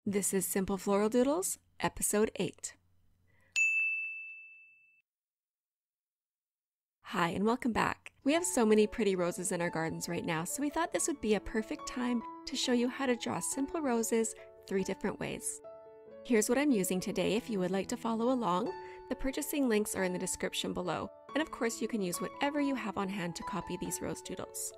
This is Simple Floral Doodles, Episode 8. Hi and welcome back. We have so many pretty roses in our gardens right now, so we thought this would be a perfect time to show you how to draw simple roses 3 different ways. Here's what I'm using today if you would like to follow along. The purchasing links are in the description below, and of course you can use whatever you have on hand to copy these rose doodles.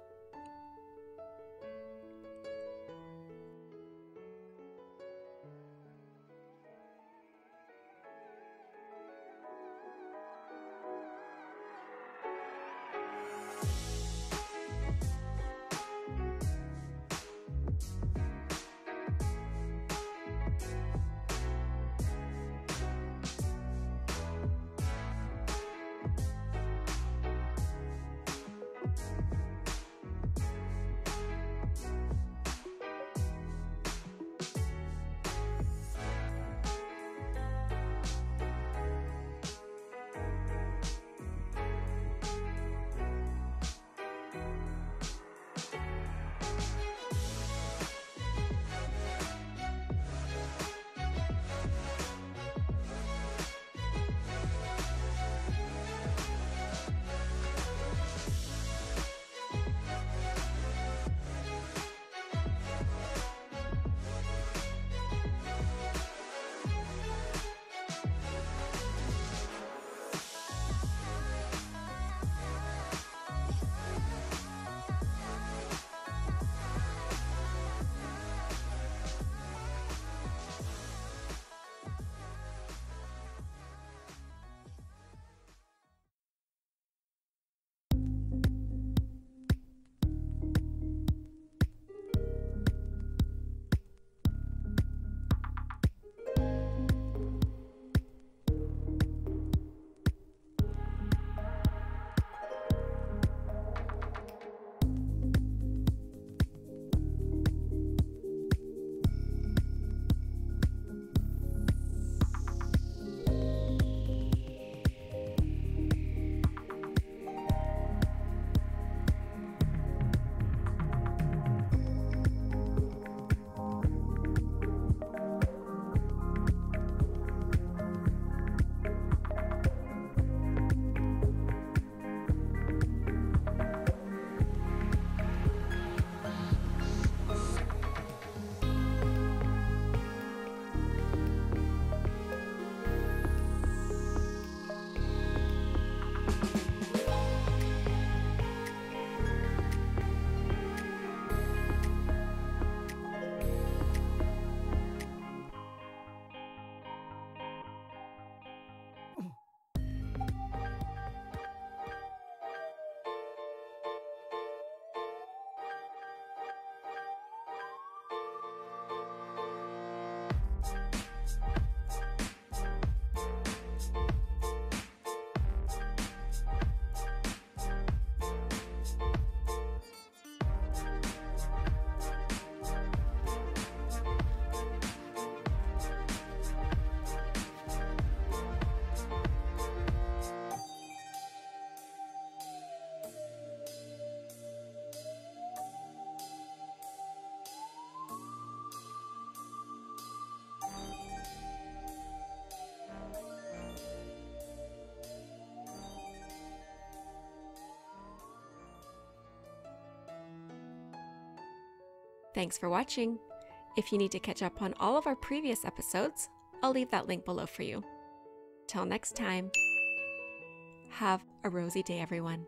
Thanks for watching. If you need to catch up on all of our previous episodes, I'll leave that link below for you. Till next time, have a rosy day, everyone.